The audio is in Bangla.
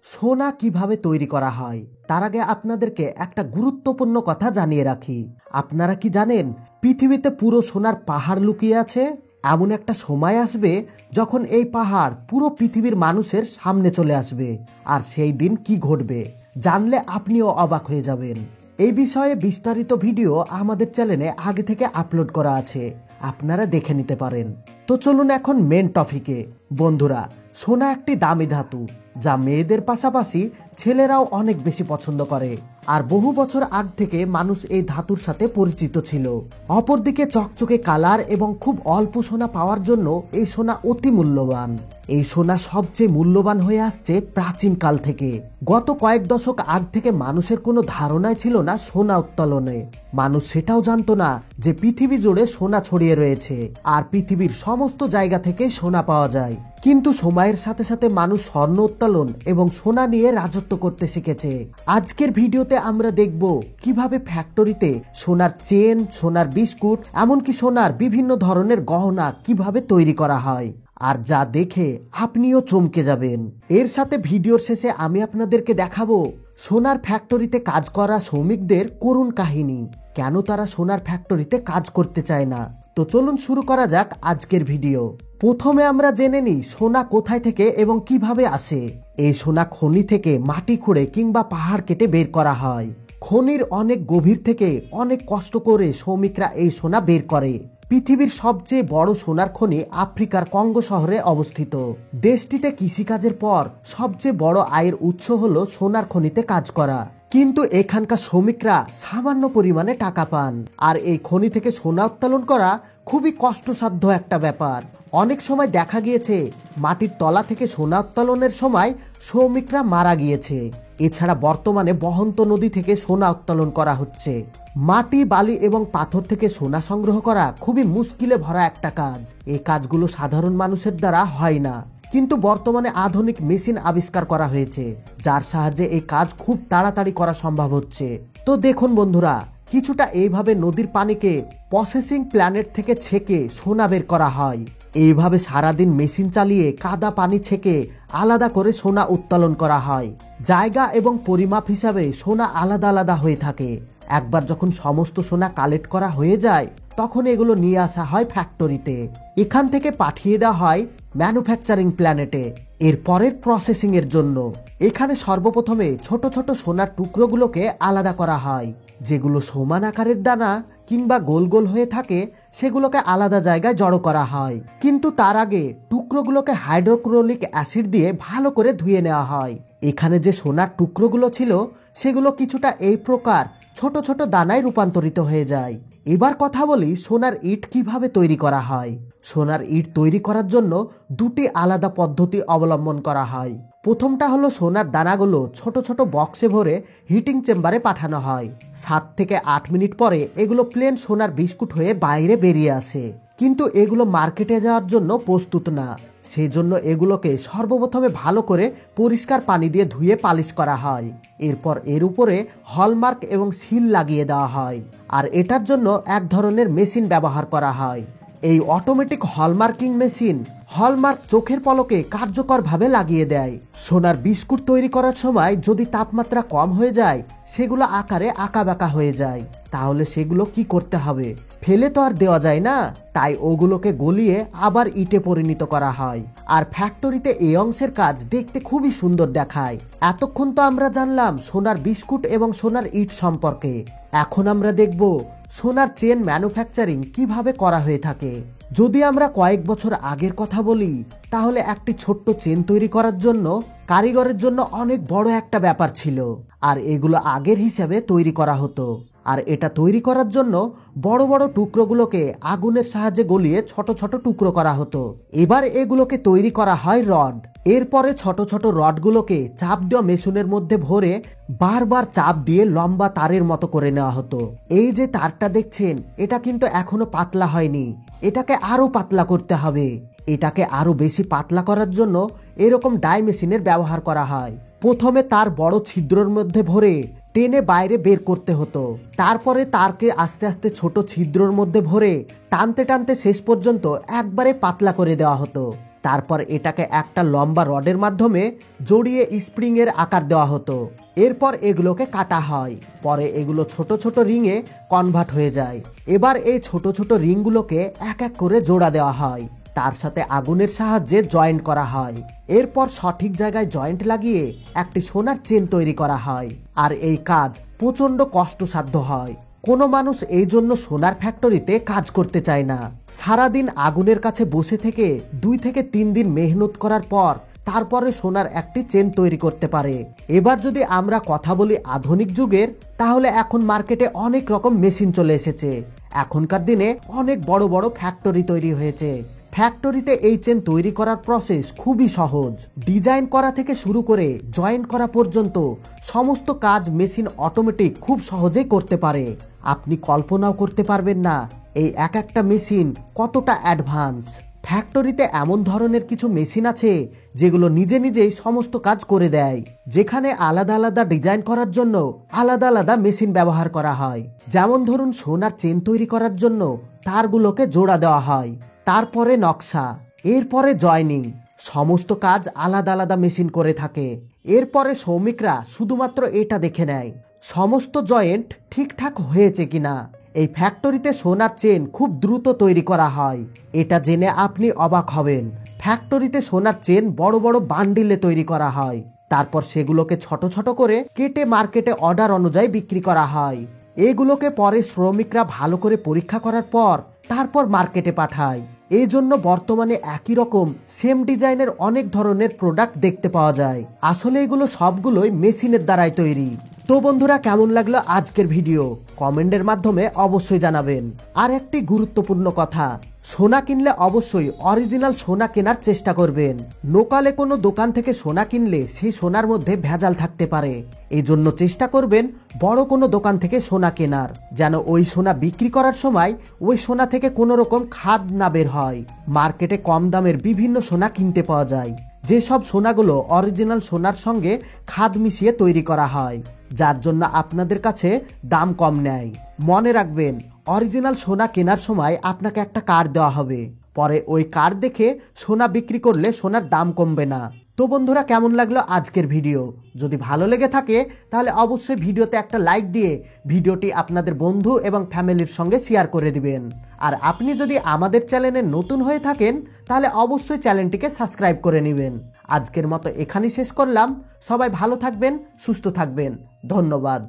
সোনা কিভাবে তৈরি করা হয় তার আগে আপনাদেরকে একটা গুরুত্বপূর্ণ কথা জানিয়ে রাখি। আপনারা কি জানেন পৃথিবীতে পুরো সোনার পাহাড় লুকিয়ে আছে? এমন একটা সময় আসবে যখন এই পাহাড় পুরো পৃথিবীর মানুষের সামনে চলে আসবে। আর সেই দিন কি ঘটবে জানলে আপনিও অবাক হয়ে যাবেন। এই বিষয়ে বিস্তারিত ভিডিও আমাদের চ্যানেলে আগে থেকে আপলোড করা আছে, আপনারা দেখে নিতে পারেন। তো চলুন এখন মেন টপিকে। বন্ধুরা, সোনা একটি দামি ধাতু যা মেয়েদের পাশাপাশি ছেলেরাও অনেক বেশি পছন্দ করে। আর বহু বছর আগ থেকে মানুষ এই ধাতুর সাথে পরিচিত ছিল। অপরদিকে চকচকে কালার এবং খুব অল্প সোনা পাওয়ার জন্য এই সোনা অতি মূল্যবান। এই সোনা সবচেয়ে মূল্যবান হয়ে আসছে প্রাচীন কাল থেকে। গত কয়েক দশক আগ থেকে মানুষের কোনো ধারণাই ছিল না সোনা উত্তোলনে। মানুষ সেটাও জানতো না যে পৃথিবী জুড়ে সোনা ছড়িয়ে রয়েছে আর পৃথিবীর সমস্ত জায়গা থেকে সোনা পাওয়া যায়। কিন্তু সময়ের সাথে সাথে মানুষ স্বর্ণ উত্তোলন এবং সোনা নিয়ে রাজত্ব করতে শিখেছে। আজকের ভিডিওতে আমরা দেখব কিভাবে ফ্যাক্টরিতে সোনার চেন, সোনার বিস্কুট, এমনকি সোনার বিভিন্ন ধরনের গহনা কিভাবে তৈরি করা হয়, আর যা দেখে আপনিও চমকে যাবেন। এর সাথে ভিডিওর শেষে আমি আপনাদেরকে দেখাবো সোনার ফ্যাক্টরিতে কাজ করা শ্রমিকদের করুণ কাহিনী, কেন তারা সোনার ফ্যাক্টরিতে কাজ করতে চায় না। তো চলুন শুরু করা যাক আজকের ভিডিও। প্রথমে আমরা জেনে নিই সোনা কোথায় থেকে এবং কিভাবে আসে। এই সোনা খনি থেকে মাটি খুঁড়ে কিংবা পাহাড় কেটে বের করা হয়। খনির অনেক গভীর থেকে অনেক কষ্ট করে শ্রমিকরা এই সোনা বের করে। পৃথিবীর সবচেয়ে বড় সোনার খনি আফ্রিকার কঙ্গো শহরে অবস্থিত। দেশটিতে কৃষিকাজের পর সবচেয়ে বড় আয়ের উৎস হলো সোনার খনিতে কাজ করা। কিন্তু এখানকার শ্রমিকরা সামান্য পরিমাণে টাকা পান। আর এই খনি থেকে সোনা উত্তোলন করা খুবই কষ্টসাধ্য একটা ব্যাপার। অনেক সময় দেখা গিয়েছে মাটির তলা থেকে সোনা উত্তোলনের সময় শ্রমিকরা মারা গিয়েছে। এছাড়া বর্তমানে বহন্ত নদী থেকে সোনা উত্তোলন করা হচ্ছে। মাটি, বালি এবং পাথর থেকে সোনা সংগ্রহ করা খুবই মুশকিলে ভরা একটা কাজ। এই কাজগুলো সাধারণ মানুষের দ্বারা হয় না। কিন্তু বর্তমানে আধুনিক মেশিন আবিষ্কার করা হয়েছে যার সাহায্যে এই কাজ খুব তাড়াতাড়ি করা সম্ভব হচ্ছে। তো দেখুন বন্ধুরা, কিছুটা এইভাবে নদীর পানিকে প্রসেসিং প্ল্যান্ট থেকে ছেঁকে সোনা বের করা হয়। এইভাবে সারাদিন মেশিন চালিয়ে কাদা পানি ছেঁকে আলাদা করে সোনা উত্তোলন করা হয়। জায়গা এবং পরিমাপ হিসাবে সোনা আলাদা আলাদা হয়ে থাকে। একবার যখন সমস্ত সোনা কালেক্ট করা হয়ে যায় তখন এগুলো নিয়ে আসা হয় ফ্যাক্টরিতে। এখান থেকে পাঠিয়ে দেওয়া হয় ম্যানুফ্যাকচারিং প্ল্যানেটে এর পরের প্রসেসিং এর জন্য। এখানে সর্বপ্রথমে ছোট ছোট সোনার টুকরোগুলোকে আলাদা করা হয়। যেগুলো সমান আকারের দানা কিংবা গোল গোল হয়ে থাকে সেগুলোকে আলাদা জায়গায় জড়ো করা হয়। কিন্তু তার আগে টুকরোগুলোকে হাইড্রোক্লোরিক অ্যাসিড দিয়ে ভালো করে ধুয়ে নেওয়া হয়। এখানে যে সোনার টুকরোগুলো ছিল সেগুলো কিছুটা এই প্রকার ছোট ছোট দানায় রূপান্তরিত হয়ে যায়। এবার কথা বলি সোনার ইট কিভাবে তৈরি করা হয়। সোনার ইট তৈরি করার জন্য দুটি আলাদা পদ্ধতি অবলম্বন করা হয়। প্রথমটা হলো সোনার দানাগুলো ছোট ছোট বক্সে ভরে হিটিং চেম্বারে পাঠানো হয়। 7 থেকে 8 মিনিট পরে এগুলো প্লেন সোনার বিস্কুট হয়ে বাইরে বেরিয়ে আসে। কিন্তু এগুলো মার্কেটে যাওয়ার জন্য প্রস্তুত না। সেজন্য এগুলোকে সর্বপ্রথমে ভালো করে পরিষ্কার পানি দিয়ে ধুয়ে পালিশ করা হয়। এরপর এর উপরে হলমার্ক এবং সিল লাগিয়ে দেওয়া হয়। আর এটার জন্য এক ধরনের মেশিন ব্যবহার করা হয়। এই অটোমেটিক হলমার্কিং মেশিন হলমার্ক চোখের পলকে কার্যকরভাবে লাগিয়ে দেয়। সোনার বিস্কুট তৈরি করার সময় যদি তাপমাত্রা কম হয়ে যায় সেগুলো আকারে আঁকাবাঁকা হয়ে যায়, তাহলে সেগুলো কি করতে হবে? ফেলে তো আর দেওয়া যায় না। তাই ওগুলোকে গলিয়ে আবার ইটে পরিণত করা হয়। আর ফ্যাক্টরিতে এই অংশের কাজ দেখতে খুবই সুন্দর দেখায়। এতক্ষণ তো আমরা জানলাম সোনার বিস্কুট এবং সোনার ইট সম্পর্কে। এখন আমরা দেখব সোনার চেন ম্যানুফ্যাকচারিং কিভাবে করা হয়ে থাকে। যদি আমরা কয়েক বছর আগের কথা বলি তাহলে একটি ছোট্ট চেন তৈরি করার জন্য কারিগরের জন্য অনেক বড় একটা ব্যাপার ছিল। আর এগুলো আগের হিসাবে তৈরি করা হতো। আর এটা তৈরি করার জন্য বড় বড় টুকরোগুলোকে আগুনের সাহায্যে গলিয়ে ছোট ছোট টুকরো করা হতো। এবার এগুলোকে তৈরি করা হয় রড। এরপরে ছোট ছোট রডগুলোকে চাপ দেওয়া মেশিনের মধ্যে ভরে বারবার চাপ দিয়ে লম্বা তারের মতো করে নেওয়া হতো। এই যে তারটা দেখছেন এটা কিন্তু এখনো পাতলা হয়নি, এটাকে আরো পাতলা করতে হবে। এটাকে আরো বেশি পাতলা করার জন্য এরকম ডাই মেশিনের ব্যবহার করা হয়। প্রথমে তার বড় ছিদ্রের মধ্যে ভরে টেনে বাইরে বের করতে হতো। তারপরে তারকে আস্তে আস্তে ছোট ছিদ্রের মধ্যে ভরে টানতে টানতে শেষ পর্যন্ত একবারে পাতলা করে দেওয়া হতো। তারপর এটাকে একটা লম্বা রডের মাধ্যমে জড়িয়ে স্প্রিংয়ের আকার দেওয়া হতো। এরপর এগুলোকে কাটা হয়, পরে এগুলো ছোট ছোট রিংয়ে কনভার্ট হয়ে যায়। এবার এই ছোট ছোট রিংগুলোকে এক এক করে জোড়া দেওয়া হয়, তার সাথে আগুনের সাহায্যে জয়েন্ট করা হয়। এরপর সঠিক জায়গায় জয়েন্ট লাগিয়ে একটি সোনার চেন তৈরি করা হয়। আর এই কাজ প্রচণ্ড কষ্টসাধ্য হয়। কোনো মানুষ এই জন্য সোনার ফ্যাক্টরিতে কাজ করতে চায় না। সারাদিন আগুনের কাছে বসে থেকে 2 থেকে 3 দিন মেহনত করার পর তারপরে সোনার একটি চেন তৈরি করতে পারে। এবার যদি আমরা কথা বলি আধুনিক যুগের, তাহলে এখন মার্কেটে অনেক রকম মেশিন চলে এসেছে। এখনকার দিনে অনেক বড় বড় ফ্যাক্টরি তৈরি হয়েছে। ফ্যাক্টরিতে এই চেন তৈরি করার প্রসেস খুবই সহজ। ডিজাইন করা থেকে শুরু করে জয়েন্ট করা পর্যন্ত সমস্ত কাজ মেশিন অটোমেটিক খুব সহজেই করতে পারে। আপনি কল্পনাও করতে পারবেন না এই এক একটা মেশিন কতটা অ্যাডভান্স। ফ্যাক্টরিতে এমন ধরনের কিছু মেশিন আছে যেগুলো নিজে নিজেই সমস্ত কাজ করে দেয়, যেখানে আলাদা আলাদা ডিজাইন করার জন্য আলাদা আলাদা মেশিন ব্যবহার করা হয়। যেমন ধরুন, সোনার চেন তৈরি করার জন্য তারগুলোকে জোড়া দেওয়া হয়, তারপরে নকশা, এরপরে জয়নিং, সমস্ত কাজ আলাদা আলাদা মেশিন করে থাকে। এরপরে শ্রমিকরা শুধুমাত্র এটা দেখে নেয় সমস্ত জয়েন্ট ঠিকঠাক হয়েছে কিনা। এই ফ্যাক্টরিতে সোনার চেন খুব দ্রুত তৈরি করা হয়। এটা জেনে আপনি অবাক হবেন, ফ্যাক্টরিতে সোনার চেন বড় বড় বান্ডিলে তৈরি করা হয়, তারপর সেগুলোকে ছোট ছোট করে কেটে মার্কেটে অর্ডার অনুযায়ী বিক্রি করা হয়। এগুলোকে পরে শ্রমিকরা ভালো করে পরীক্ষা করার পর তারপর মার্কেটে পাঠায়। এই জন্য বর্তমানে একই রকম সেম ডিজাইনের অনেক ধরনের প্রোডাক্ট দেখতে পাওয়া যায়। আসলে এগুলো সবগুলোই মেশিনের দ্বারাই তৈরি। তো বন্ধুরা, কেমন লাগলো আজকের ভিডিও কমেন্টের মাধ্যমে অবশ্যই জানাবেন। আর একটি গুরুত্বপূর্ণ কথা, সোনা কিনলে অবশ্যই অরিজিনাল সোনা কেনার চেষ্টা করবেন। লোকালে কোনো দোকান থেকে সোনা কিনলে সেই সোনার মধ্যে ভেজাল থাকতে পারে। এই জন্য চেষ্টা করবেন বড় কোনো দোকান থেকে সোনা কেনার, যেন ওই সোনা বিক্রি করার সময় ওই সোনা থেকে কোনো রকম খাদ না বের হয়। মার্কেটে কম দামের বিভিন্ন সোনা কিনতে পাওয়া যায়, যেসব সোনাগুলো অরিজিনাল সোনার সঙ্গে খাদ মিশিয়ে তৈরি করা হয়, যার জন্য আপনাদের কাছে দাম কম নেয়। মনে রাখবেন, অরিজিনাল সোনা কেনার সময় আপনাকে একটা কার্ড দেওয়া হবে, পরে ওই কার্ড দেখে সোনা বিক্রি করলে সোনার দাম কমবে না। তো বন্ধুরা, কেমন লাগলো আজকের ভিডিও? যদি ভালো লেগে থাকে তাহলে অবশ্যই ভিডিওতে একটা লাইক দিয়ে ভিডিওটি আপনাদের বন্ধু এবং ফ্যামিলির সঙ্গে শেয়ার করে দিবেন। আর আপনি যদি আমাদের চ্যানেলে নতুন হয়ে থাকেন তাহলে অবশ্যই চ্যানেলটিকে সাবস্ক্রাইব করে নেবেন। আজকের মতো এখানেই শেষ করলাম। সবাই ভালো থাকবেন, সুস্থ থাকবেন। ধন্যবাদ।